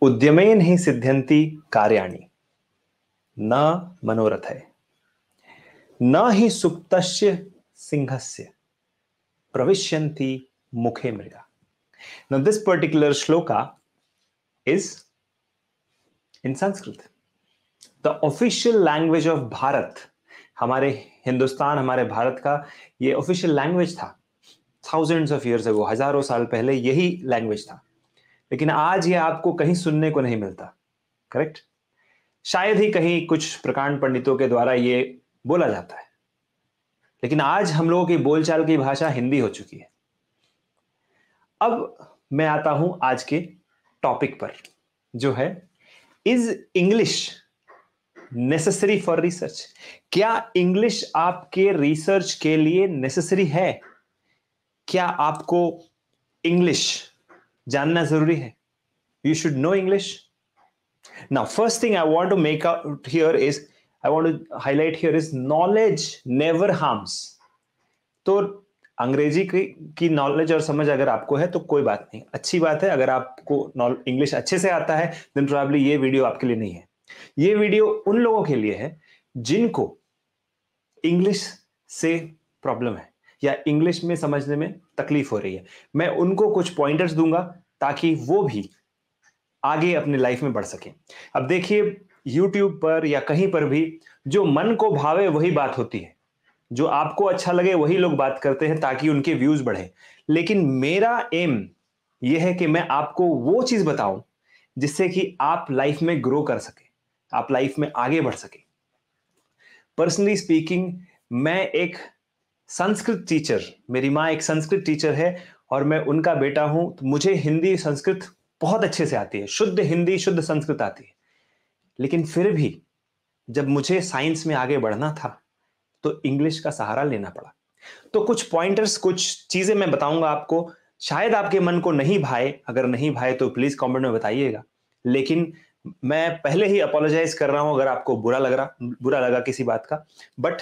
उद्यमेन हि सिद्ध्यन्ति कार्याणि न मनोरथै न हि सुप्तस्य सिंहस्य प्रविश्यन्ति मुखे मृगा. Now this particular shloka is in Sanskrit. The official language of Bharat, हमारे हिंदुस्तान, हमारे भारत का ये official language था. Thousands of years ago, हजारों साल पहले यही language था. लेकिन आज ये आपको कहीं सुनने को नहीं मिलता. करेक्ट? शायद ही कहीं कुछ प्रकांड पंडितों के द्वारा ये बोला जाता है. लेकिन आज हम लोगों की बोलचाल की भाषा हिंदी हो चुकी है. अब मैं आता हूं आज के टॉपिक पर, जो है is English necessary for research. क्या इंग्लिश आपके रिसर्च के लिए नेसेसरी है? क्या आपको इंग्लिश जानना जरूरी है? You should know English. Now first thing I want to make out here is, I want to highlight here is knowledge never harms. तो अंग्रेजी की नॉलेज और समझ अगर आपको है तो कोई बात नहीं, अच्छी बात है. अगर आपको इंग्लिश अच्छे से आता है देन प्रोबेबली ये वीडियो आपके लिए नहीं है. ये वीडियो उन लोगों के लिए है जिनको इंग्लिश से प्रॉब्लम है या इंग्लिश में समझने में तकलीफ हो रही है. मैं उनको कुछ पॉइंटर्स दूंगा ताकि वो भी आगे अपनी लाइफ में बढ़ सके. अब देखिए, यूट्यूब पर या कहीं पर भी जो मन को भावे वही बात होती है, जो आपको अच्छा लगे वही लोग बात करते हैं ताकि उनके व्यूज बढ़े. लेकिन मेरा एम यह है कि मैं आपको वो चीज बताऊं जिससे कि आप लाइफ में ग्रो कर सके, आप लाइफ में आगे बढ़ सके. पर्सनली स्पीकिंग, मैं एक संस्कृत टीचर, मेरी माँ एक संस्कृत टीचर है और मैं उनका बेटा हूं. तो मुझे हिंदी संस्कृत बहुत अच्छे से आती है, शुद्ध हिंदी शुद्ध संस्कृत आती है. लेकिन फिर भी जब मुझे साइंस में आगे बढ़ना था तो इंग्लिश का सहारा लेना पड़ा. तो कुछ पॉइंटर्स, कुछ चीजें मैं बताऊंगा आपको. शायद आपके मन को नहीं भाए, अगर नहीं भाए तो प्लीज कमेंट में बताइएगा. लेकिन मैं पहले ही अपोलोजाइज कर रहा हूं अगर आपको बुरा लगा किसी बात का. बट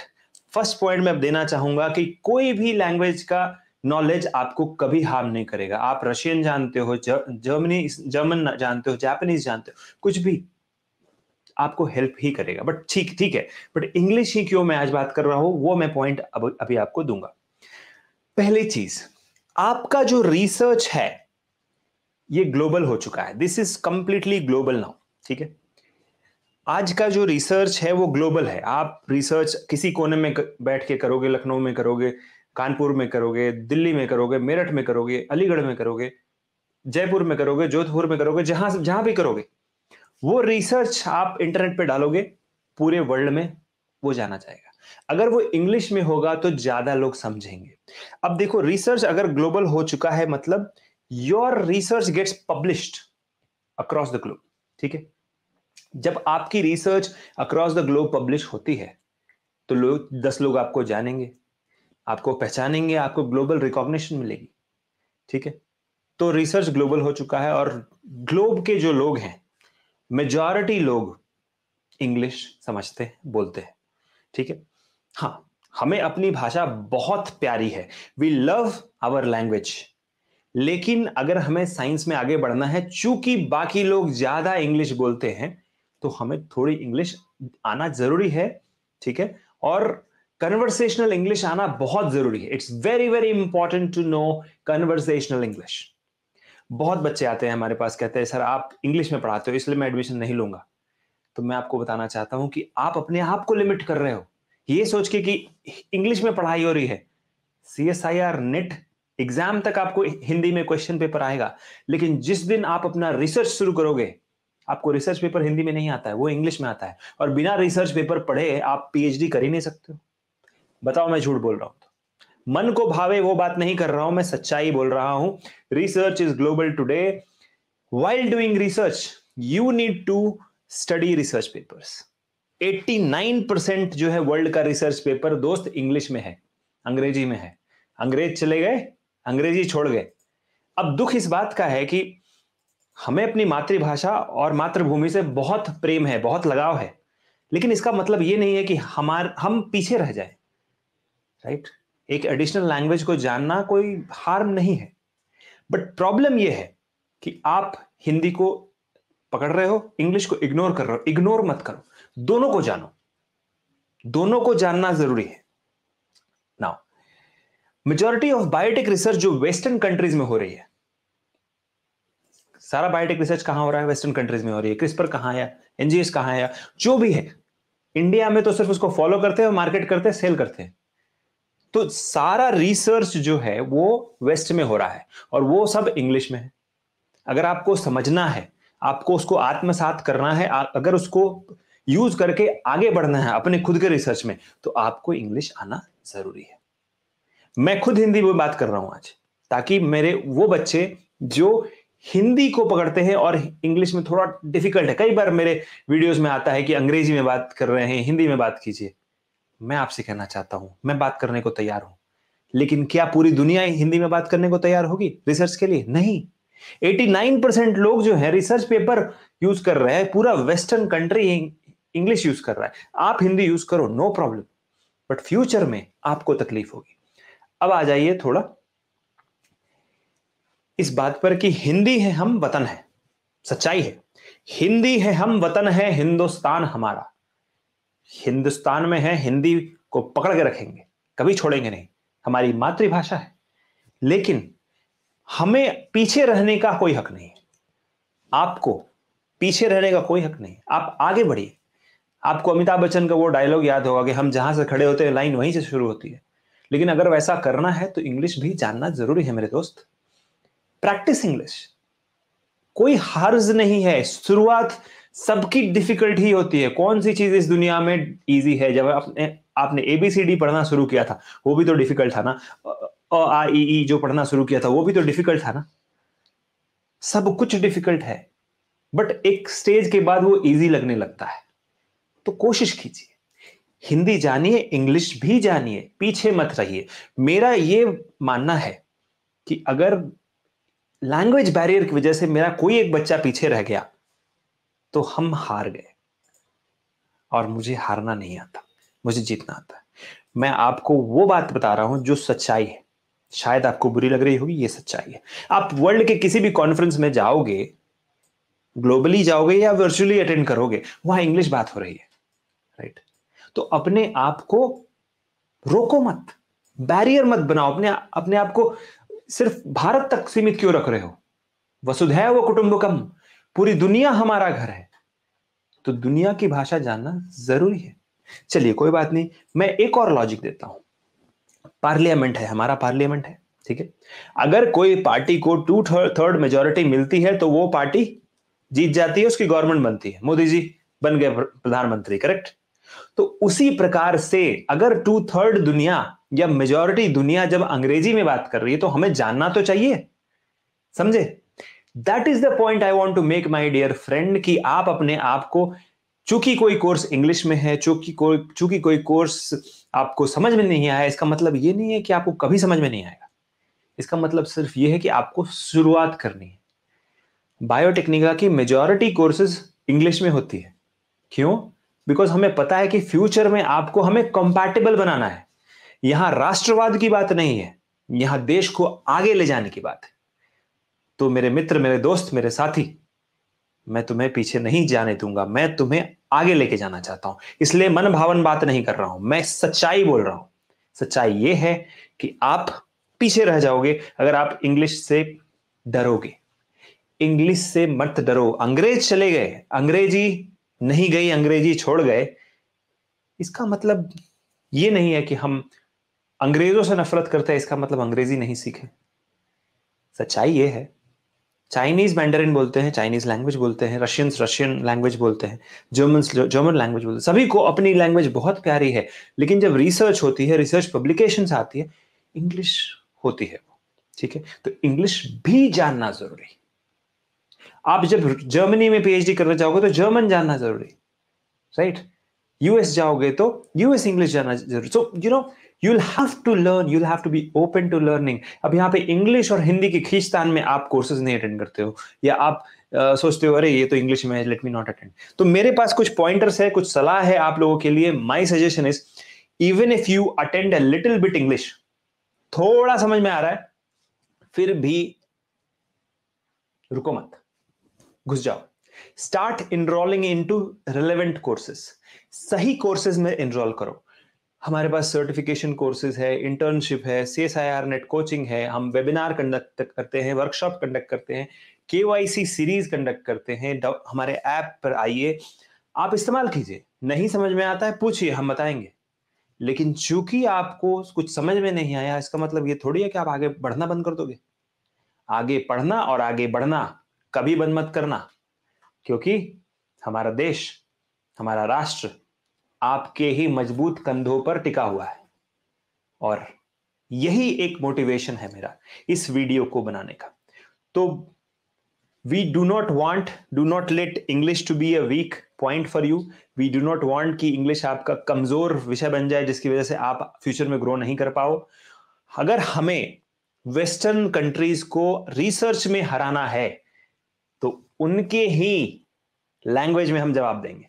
फर्स्ट पॉइंट मैं देना चाहूंगा कि कोई भी लैंग्वेज का नॉलेज आपको कभी हार्म नहीं करेगा. आप रशियन जानते हो, जर्मन जानते हो, जापानीज जानते हो, कुछ भी आपको हेल्प ही करेगा. बट ठीक है, बट इंग्लिश ही क्यों मैं आज बात कर रहा हूं वो मैं पॉइंट अभी आपको दूंगा. पहली चीज, आपका जो रिसर्च है ये ग्लोबल हो चुका है. This is completely global now. ठीक है, आज का जो रिसर्च है वो ग्लोबल है. आप रिसर्च किसी कोने में बैठ के करोगे, लखनऊ में करोगे, कानपुर में करोगे, दिल्ली में करोगे, मेरठ में करोगे, अलीगढ़ में करोगे, जयपुर में करोगे, जोधपुर में करोगे, जहां भी करोगे, वो रिसर्च आप इंटरनेट पे डालोगे, पूरे वर्ल्ड में वो जाना जाएगा. अगर वो इंग्लिश में होगा तो ज्यादा लोग समझेंगे. अब देखो, रिसर्च अगर ग्लोबल हो चुका है मतलब your research gets published across the globe. ठीक है, जब आपकी research across the globe publish होती है तो 10 लोग आपको जानेंगे, आपको पहचानेंगे, आपको ग्लोबल रिकॉग्निशन मिलेगी. ठीक है, तो रिसर्च ग्लोबल हो चुका है और ग्लोब के जो लोग हैं, मेजॉरिटी लोग इंग्लिश समझते हैं, बोलते हैं. ठीक है, हाँ, हमें अपनी भाषा बहुत प्यारी है, वी लव आवर लैंग्वेज. लेकिन अगर हमें साइंस में आगे बढ़ना है, चूंकि बाकी लोग ज्यादा इंग्लिश बोलते हैं, तो हमें थोड़ी इंग्लिश आना जरूरी है. ठीक है, और कन्वर्सेशनल इंग्लिश आना बहुत जरूरी है. It's very very important to know conversational English. बहुत बच्चे आते हैं हमारे पास, कहते हैं सर आप इंग्लिश में पढ़ाते हो इसलिए मैं एडमिशन नहीं लूंगा. तो मैं आपको बताना चाहता हूं कि आप अपने आप को लिमिट कर रहे हो ये सोच के कि इंग्लिश में पढ़ाई हो रही है. CSIR नेट एग्जाम तक आपको हिंदी में क्वेश्चन पेपर आएगा, लेकिन जिस दिन आप अपना रिसर्च शुरू करोगे, आपको रिसर्च पेपर हिंदी में नहीं आता है, वो इंग्लिश में आता है. और बिना रिसर्च पेपर पढ़े आप PhD कर ही नहीं सकते हो. बताओ मैं झूठ बोल रहा हूं? मन को भावे वो बात नहीं कर रहा हूं, मैं सच्चाई बोल रहा हूं. Research is global today. While doing research you need to study research papers. 89% जो है वर्ल्ड का रिसर्च पेपर दोस्त इंग्लिश में है, अंग्रेजी में है. अंग्रेज चले गए, अंग्रेजी छोड़ गए. अब दुख इस बात का है कि हमें अपनी मातृभाषा और मातृभूमि से बहुत प्रेम है, बहुत लगाव है, लेकिन इसका मतलब यह नहीं है कि हम पीछे रह जाए. राइट, एक एडिशनल लैंग्वेज को जानना कोई हार्म नहीं है. बट प्रॉब्लम यह है कि आप हिंदी को पकड़ रहे हो, इंग्लिश को इग्नोर कर रहे हो, इग्नोर मत करो, दोनों को जानो, दोनों को जानना जरूरी है। Now majority of biotech research जो वेस्टर्न कंट्रीज में हो रही है, सारा बायोटेक रिसर्च कहां हो रहा है? वेस्टर्न कंट्रीज में हो रही है। क्रिस्पर कहां है, एनजीएस कहां है, जो भी है, इंडिया में तो सिर्फ उसको फॉलो करते हैं, मार्केट करते हैं, सेल करते हैं। तो सारा रिसर्च जो है वो वेस्ट में हो रहा है और वो सब इंग्लिश में है। अगर आपको समझना है, आपको उसको आत्मसात करना है, अगर उसको यूज करके आगे बढ़ना है अपने खुद के रिसर्च में, तो आपको इंग्लिश आना जरूरी है। मैं खुद हिंदी में बात कर रहा हूं आज, ताकि मेरे वो बच्चे जो हिंदी को पकड़ते हैं और इंग्लिश में थोड़ा डिफिकल्ट है, कई बार मेरे वीडियोस में आता है कि अंग्रेजी में बात कर रहे हैं, हिंदी में बात कीजिए। मैं आपसे कहना चाहता हूं, मैं बात करने को तैयार हूं, लेकिन क्या पूरी दुनिया हिंदी में बात करने को तैयार होगी रिसर्च के लिए? नहीं। 89% लोग जो है रिसर्च पेपर यूज कर रहे हैं, पूरा वेस्टर्न कंट्री इंग्लिश यूज कर रहा है। आप हिंदी यूज करो, नो प्रॉब्लम, बट फ्यूचर में आपको तकलीफ होगी। अब आ जाइए थोड़ा इस बात पर कि हिंदी है हम वतन है, सच्चाई है, हिंदी है हम वतन है, हिंदुस्तान हमारा। हिंदुस्तान में है, हिंदी को पकड़ के रखेंगे, कभी छोड़ेंगे नहीं, हमारी मातृभाषा है। लेकिन हमें पीछे रहने का कोई हक नहीं, आपको पीछे रहने का कोई हक नहीं, आप आगे बढ़िए। आपको अमिताभ बच्चन का वो डायलॉग याद होगा कि हम जहां से खड़े होते हैं लाइन वहीं से शुरू होती है। लेकिन अगर वैसा करना है तो इंग्लिश भी जानना जरूरी है मेरे दोस्त। प्रैक्टिस इंग्लिश, कोई हर्ज नहीं है। शुरुआत सबकी डिफिकल्ट ही होती है। कौन सी चीज इस दुनिया में इजी है? जब आपने एबीसीडी पढ़ना शुरू किया था, वो भी तो डिफिकल्ट था ना। अ आ ई ई जो पढ़ना शुरू किया था, वो भी तो डिफिकल्ट था ना। सब कुछ डिफिकल्ट है, बट एक स्टेज के बाद वो इजी लगने लगता है। तो कोशिश कीजिए, हिंदी जानिए, इंग्लिश भी जानिए, पीछे मत रहिए। मेरा ये मानना है कि अगर लैंग्वेज बैरियर की वजह से मेरा कोई एक बच्चा पीछे रह गया तो हम हार गए। और मुझे हारना नहीं आता, मुझे जीतना आता है। मैं आपको वो बात बता रहा हूं जो सच्चाई है। शायद आपको बुरी लग रही होगी, ये सच्चाई है। आप वर्ल्ड के किसी भी कॉन्फ्रेंस में जाओगे, ग्लोबली जाओगे या वर्चुअली अटेंड करोगे, वहां इंग्लिश बात हो रही है, राइट? तो अपने आप को रोको मत, बैरियर मत बनाओ। अपने आप को सिर्फ भारत तक सीमित क्यों रख रहे हो? वसुधैव कुटुंबकम, पूरी दुनिया हमारा घर है, तो दुनिया की भाषा जानना जरूरी है। चलिए कोई बात नहीं, मैं एक और लॉजिक देता हूं। पार्लियामेंट है, हमारा पार्लियामेंट है, ठीक है। अगर कोई पार्टी को 2/3 मेजोरिटी मिलती है तो वो पार्टी जीत जाती है, उसकी गवर्नमेंट बनती है, मोदी जी बन गए प्रधानमंत्री, करेक्ट? तो उसी प्रकार से अगर 2/3 दुनिया या मेजोरिटी दुनिया जब अंग्रेजी में बात कर रही है तो हमें जानना तो चाहिए, समझे? That is the point I want to make my dear friend, कि आप अपने आप को, चूंकि कोई कोर्स इंग्लिश में है, चूंकि कोई कोर्स आपको समझ में नहीं आया, इसका मतलब ये नहीं है कि आपको कभी समझ में नहीं आएगा। इसका मतलब सिर्फ ये है कि आपको शुरुआत करनी है। बायोटेक्निका की मेजॉरिटी कोर्सेज इंग्लिश में होती है। क्यों? बिकॉज हमें पता है कि फ्यूचर में आपको हमें कंपैटिबल बनाना है। यहां राष्ट्रवाद की बात नहीं है, यहां देश को आगे ले जाने की बात है। तो मेरे मित्र, मेरे दोस्त, मेरे साथी, मैं तुम्हें पीछे नहीं जाने दूंगा, मैं तुम्हें आगे लेके जाना चाहता हूं। इसलिए मन भावन बात नहीं कर रहा हूं, मैं सच्चाई बोल रहा हूं। सच्चाई यह है कि आप पीछे रह जाओगे अगर आप इंग्लिश से डरोगे। इंग्लिश से मत डरो। अंग्रेज चले गए, अंग्रेजी नहीं गई, अंग्रेजी छोड़ गए, इसका मतलब यह नहीं है कि हम अंग्रेजों से नफरत करते हैं, इसका मतलब अंग्रेजी नहीं सीखे। सच्चाई यह है, चाइनीज मैंडरिन बोलते हैं, चाइनीज लैंग्वेज बोलते हैं, रशियंस रशियन लैंग्वेज बोलते हैं, जर्मन्स जर्मन लैंग्वेज बोलते हैं। सभी को अपनी लैंग्वेज बहुत प्यारी है, लेकिन जब रिसर्च होती है, रिसर्च पब्लिकेशंस आती है, इंग्लिश होती है, ठीक है? तो इंग्लिश भी जानना जरूरी। आप जब जर्मनी में पीएचडी करने जाओगे तो जर्मन जानना जरूरी, राइट? यूएस जाओगे तो यूएस इंग्लिश जानना जरूरी। So you know, you'll have to learn, you'll have to be open to learning। अब यहाँ पे इंग्लिश और हिंदी की खींचतान में आप कोर्सेज नहीं अटेंड करते हो, या आप सोचते हो अरे ये तो इंग्लिश में है, लेट मी नॉट अटेंड। तो मेरे पास कुछ पॉइंटर्स है, कुछ सलाह है आप लोगों के लिए। My suggestion is, even if you attend a little bit English, थोड़ा समझ में आ रहा है, फिर भी रुको मत, घुस जाओ। Start enrolling into relevant courses. सही कोर्सेज में इनरोल करो। हमारे पास सर्टिफिकेशन कोर्सेज है, इंटर्नशिप है, CSIR नेट कोचिंग है, हम वेबिनार कंडक्ट करते हैं, वर्कशॉप कंडक्ट करते हैं, KYC सीरीज कंडक्ट करते हैं। हमारे ऐप पर आइए, आप इस्तेमाल कीजिए। नहीं समझ में आता है पूछिए, हम बताएंगे। लेकिन चूंकि आपको कुछ समझ में नहीं आया, इसका मतलब ये थोड़ी है कि आप आगे बढ़ना बंद कर दोगे। आगे पढ़ना और आगे बढ़ना कभी बंद मत करना, क्योंकि हमारा देश, हमारा राष्ट्र आपके ही मजबूत कंधों पर टिका हुआ है। और यही एक मोटिवेशन है मेरा इस वीडियो को बनाने का। तो we do not let English to be a weak point for you. We do not want कि इंग्लिश आपका कमजोर विषय बन जाए, जिसकी वजह से आप फ्यूचर में ग्रो नहीं कर पाओ। अगर हमें वेस्टर्न कंट्रीज को रिसर्च में हराना है, तो उनके ही लैंग्वेज में हम जवाब देंगे।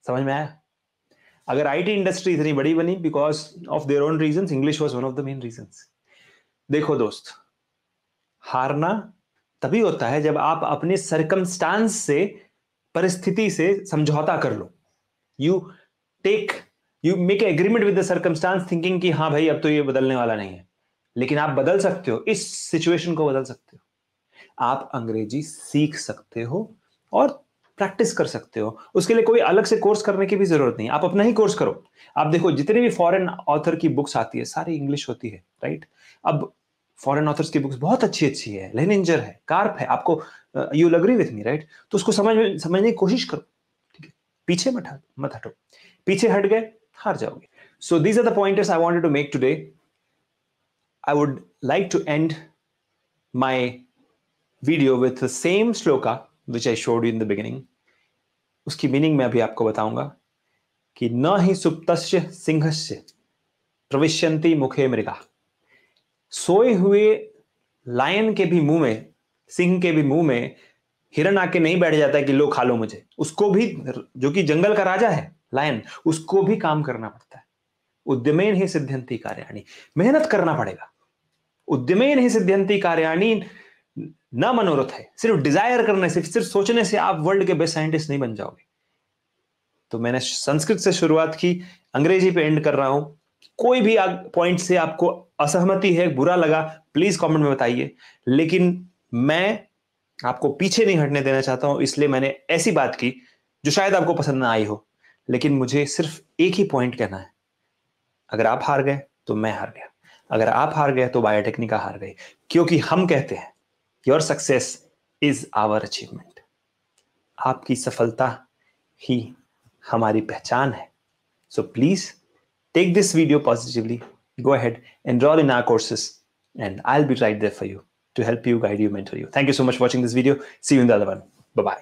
समझ में आया? अगर आईटी इंडस्ट्री इतनी बड़ी बनी because of their own reasons, English was one of the main reasons. देखो दोस्त, हारना तभी होता है जब आप अपने सरकमस्टांस से, परिस्थिति से समझौता कर लो। You make agreement with the circumstances thinking कि हाँ भाई अब तो ये बदलने वाला नहीं है। लेकिन आप बदल सकते हो, इस सिचुएशन को बदल सकते हो। आप अंग्रेजी सीख सकते हो और प्रैक्टिस कर सकते हो। उसके लिए कोई अलग से कोर्स करने की भी जरूरत नहीं, आप अपना ही कोर्स करो। आप देखो, जितने भी फॉरेन ऑथर की बुक्स आती है सारी इंग्लिश होती है, राइट? अब फॉरेन ऑथर्स की बुक्स बहुत अच्छी अच्छी है, लेनिंजर है, कार्प है, आपको you will agree with me, right? तो उसको समझने की कोशिश करो, ठीक है? पीछे मत हटो। पीछे हट गए, हार जाओगे। So these are the pointers I wanted to make today. I would like to end my video with the same shloka which I showed you in the beginning. उसकी मीनिंग मैं अभी आपको बताऊंगा कि न ही सुप्तस्य सिंहस्य प्रविश्यन्ति मुखे मृगा। सोए हुए लायन के भी मुंह में, सिंह के भी मुंह में हिरन आके नहीं बैठ जाता है कि लो खा लो मुझे। उसको भी, जो कि जंगल का राजा है लायन, उसको भी काम करना पड़ता है। उद्यमेन ही सिद्ध्यन्ति कार्याणि, मेहनत करना पड़ेगा। उद्यमेन ही सिद्ध्यन्ति कार्याणि ना मनोरथ है। सिर्फ डिजायर करने से, सिर्फ सोचने से आप वर्ल्ड के बेस्ट साइंटिस्ट नहीं बन जाओगे। तो मैंने संस्कृत से शुरुआत की, अंग्रेजी पे एंड कर रहा हूं। कोई भी पॉइंट से आपको असहमति है, बुरा लगा, प्लीज कमेंट में बताइए। लेकिन मैं आपको पीछे नहीं हटने देना चाहता हूं, इसलिए मैंने ऐसी बात की जो शायद आपको पसंद ना आई हो। लेकिन मुझे सिर्फ एक ही पॉइंट कहना है, अगर आप हार गए तो मैं हार गया, अगर आप हार गए तो बायोटेक्निका हार गई। क्योंकि हम कहते हैं your success is our achievement. आपकी सफलता ही हमारी पहचान है। So please take this video positively, go ahead, enroll in our courses, and I'll be right there for you to help you, guide you, mentor you. Thank you so much for watching this video. See you in the other one. Bye bye.